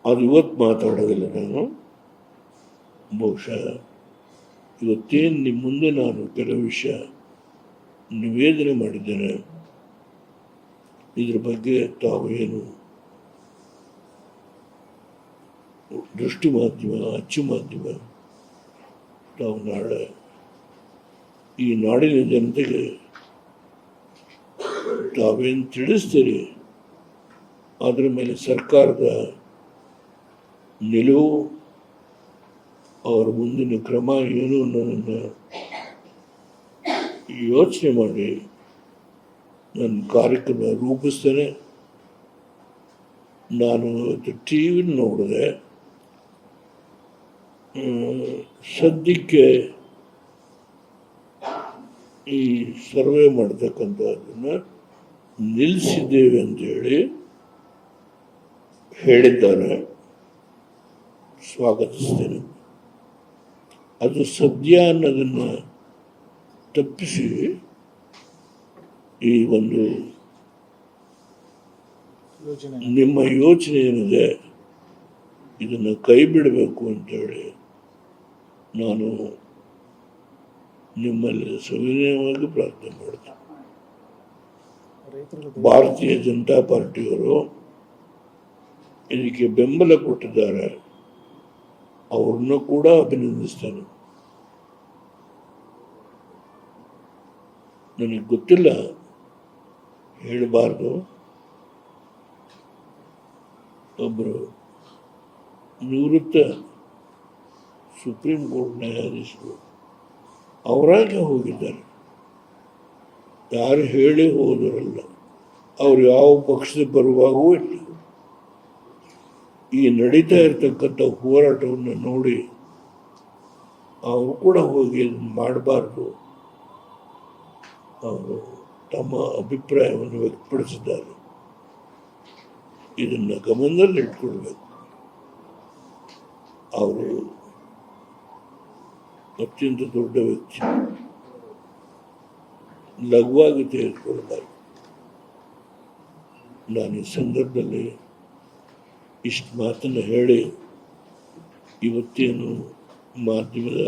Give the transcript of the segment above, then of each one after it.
ಅದು ಇವತ್ತು ಮಾತಾಡೋದಿಲ್ಲ. ನಾನು ಬಹುಶಃ ಇವತ್ತೇನು ನಿಮ್ಮ ಮುಂದೆ ನಾನು ಕೆಲವು ವಿಷಯ ನಿವೇದನೆ ಮಾಡಿದ್ದೇನೆ, ಇದ್ರ ಬಗ್ಗೆ ತಾವು ಏನು ದೃಷ್ಟಿ ಮಾಧ್ಯಮ, ಅಚ್ಚು ಮಾಧ್ಯಮ, ತಾವು ನಾಳೆ ಈ ನಾಡಿನ ಜನತೆಗೆ ತಾವೇನು ತಿಳಿಸ್ತೀರಿ, ಅದರ ಮೇಲೆ ಸರ್ಕಾರದ ನಿಲುವು, ಅವರ ಮುಂದಿನ ಕ್ರಮ ಏನು ಅನ್ನೋದನ್ನು ಯೋಚನೆ ಮಾಡಿ ನನ್ನ ಕಾರ್ಯಕ್ರಮ ರೂಪಿಸ್ತೇನೆ. ನಾನು ಇವತ್ತು ಟಿ ವಿ ನೋಡಿದೆ, ಸದ್ಯಕ್ಕೆ ಈ ಸರ್ವೆ ಮಾಡ್ತಕ್ಕಂಥದ್ದನ್ನು ನಿಲ್ಲಿಸಿದ್ದೇವೆ ಅಂತೇಳಿ ಹೇಳಿದ್ದಾರೆ. ಸ್ವಾಗತಿಸ್ತೇನೆ. ಅದು ಸದ್ಯ ಅನ್ನೋದನ್ನು ತಪ್ಪಿಸಿ ಈ ಒಂದು ನಿಮ್ಮ ಯೋಚನೆ ಏನಿದೆ ಇದನ್ನು ಕೈ ಬಿಡಬೇಕು ಅಂತೇಳಿ ನಾನು ನಿಮ್ಮಲ್ಲಿ ಸವಿನಯವಾಗಿ ಪ್ರಾರ್ಥನೆ ಮಾಡ್ತೇನೆ. ಭಾರತೀಯ ಜನತಾ ಪಾರ್ಟಿಯವರು ಇದಕ್ಕೆ ಬೆಂಬಲ ಕೊಟ್ಟಿದ್ದಾರೆ, ಅವ್ರನ್ನ ಕೂಡ ಅಭಿನಂದಿಸ್ತೇನೆ. ನನಗೆ ಗೊತ್ತಿಲ್ಲ, ಹೇಳಬಾರ್ದು. ಒಬ್ಬರು ನಿವೃತ್ತ ಸುಪ್ರೀಂ ಕೋರ್ಟ್ ನ್ಯಾಯಾಧೀಶರು ಅವರಾಗೆ ಹೋಗಿದ್ದಾರೆ, ಯಾರು ಹೇಳಿ ಹೋದರಲ್ಲ. ಅವರು ಯಾವ ಪಕ್ಷದ ಪರವಾಗೂ ಇಲ್ಲ. ಈ ನಡೀತಾ ಇರತಕ್ಕಂಥ ಹೋರಾಟವನ್ನು ನೋಡಿ ಅವರು ಕೂಡ ಹೋಗಿ ಮಾಡಬಾರ್ದು, ಅವರು ತಮ್ಮ ಅಭಿಪ್ರಾಯವನ್ನು ವ್ಯಕ್ತಪಡಿಸಿದ್ದಾರೆ. ಇದನ್ನು ಗಮನದಲ್ಲಿ ಇಟ್ಕೊಳ್ಬೇಕು. ಅವರು ಅತ್ಯಂತ ದೊಡ್ಡ ವ್ಯಕ್ತಿ, ಲಘುವಾಗಿ ತೆಗೆದುಕೊಳ್ಳಬಾರ್ದು. ನಾನು ಈ ಸಂದರ್ಭದಲ್ಲಿ ಇಷ್ಟು ಮಾತನ್ನು ಹೇಳಿ ಇವತ್ತೇನು ಮಾಧ್ಯಮದ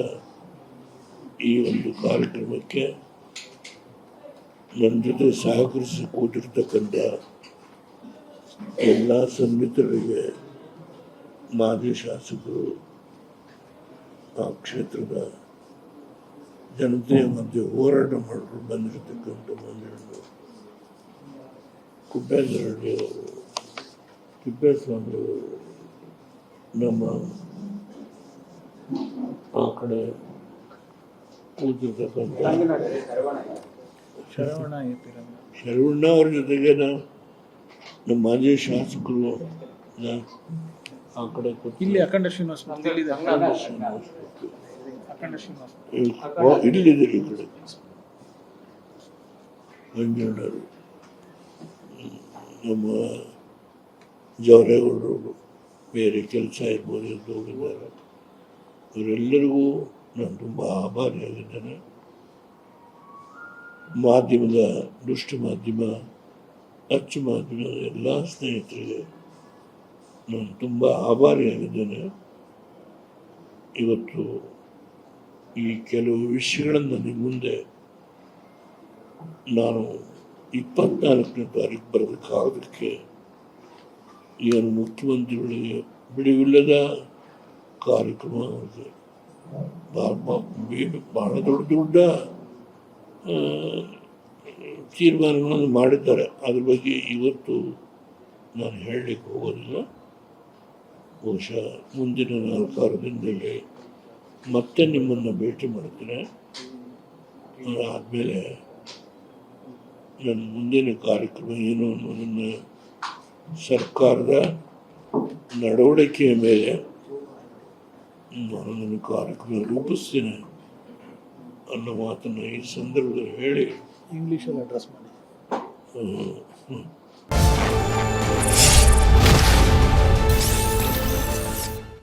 ಈ ಒಂದು ಕಾರ್ಯಕ್ರಮಕ್ಕೆ ನನ್ನ ಜೊತೆ ಸಹಕರಿಸಿ ಕೂತಿರ್ತಕ್ಕಂಥ ಎಲ್ಲ ಸನ್ಮಿತರಿಗೆ, ಮಾಜಿ ಶಾಸಕರು, ಆ ಕ್ಷೇತ್ರದ ಜನತೆಯ ಮಧ್ಯೆ ಹೋರಾಟ ಮಾಡಿಕೊಂಡು ಬಂದಿರತಕ್ಕಂಥ ಮಂದಿರಗಳು, ಕುಬೇಂದ್ರ ರೆಡ್ಡಿ ಅವರು, ತಿಪ್ಪೇಸ್ವಾಮಿ ಅವರು, ನಮ್ಮ ಆ ಕಡೆ ಕೂತಿರ್ತಕ್ಕಂಥ ಶರವಣ್ಣ ಅವ್ರ ಜೊತೆಗೆ ನಮ್ಮ ಮಾಜಿ ಶಾಸಕರು ಆ ಕಡೆ ಇಲ್ಲಿ ಅಖಂಡ ಶ್ರೀನಿವಾಸ ಇಲ್ಲಿದೆ, ಈ ಕಡೆ ಮಂಜಣ್ಣರು, ನಮ್ಮ ಜವರೇಗೌಡರು ಬೇರೆ ಕೆಲಸ ಇರ್ಬೋದು ಎಂದು ಹೋಗಿದ್ದಾರೆ. ಇವರೆಲ್ಲರಿಗೂ ನಾನು ತುಂಬ ಆಭಾರಿಯಾಗಿದ್ದೇನೆ. ಮಾಧ್ಯಮದ, ದೃಷ್ಟಿ ಮಾಧ್ಯಮ, ಅಚ್ಚು ಮಾಧ್ಯಮದ ಎಲ್ಲ ಸ್ನೇಹಿತರಿಗೆ ನಾನು ತುಂಬ ಆಭಾರಿಯಾಗಿದ್ದೇನೆ. ಇವತ್ತು ಈ ಕೆಲವು ವಿಷಯಗಳನ್ನು ನಿಮ್ಮ ಮುಂದೆ ನಾನು 24ನೇ ತಾರೀಕು ಬರಬೇಕಾಗೋದಕ್ಕೆ ಏನು ಮುಖ್ಯಮಂತ್ರಿಗಳಿಗೆ ಬಿಡುವಿಲ್ಲದ ಕಾರ್ಯಕ್ರಮ, ಭಾಳ ದೊಡ್ಡ ತೀರ್ಮಾನಗಳನ್ನು ಮಾಡಿದ್ದಾರೆ. ಅದ್ರ ಬಗ್ಗೆ ಇವತ್ತು ನಾನು ಹೇಳಲಿಕ್ಕೆ ಹೋಗೋದಿಲ್ಲ. ಬಹುಶಃ ಮುಂದಿನ 4-6 ದಿನದಲ್ಲಿ ಮತ್ತೆ ನಿಮ್ಮನ್ನು ಭೇಟಿ ಮಾಡ್ತೇನೆ. ಆದಮೇಲೆ ನನ್ನ ಮುಂದಿನ ಕಾರ್ಯಕ್ರಮ ಏನು ಅನ್ನೋದನ್ನು ಸರ್ಕಾರದ ನಡವಳಿಕೆಯ ಮೇಲೆ ನಾನು ನನ್ನ ಕಾರ್ಯಕ್ರಮ ರೂಪಿಸ್ತೇನೆ ಅನ್ನೋ ಮಾತನ್ನು ಈ ಸಂದರ್ಭದಲ್ಲಿ ಹೇಳಿ ಇಂಗ್ಲೀಷಲ್ಲಿ ಅಡ್ರೆಸ್ ಮಾಡಿ.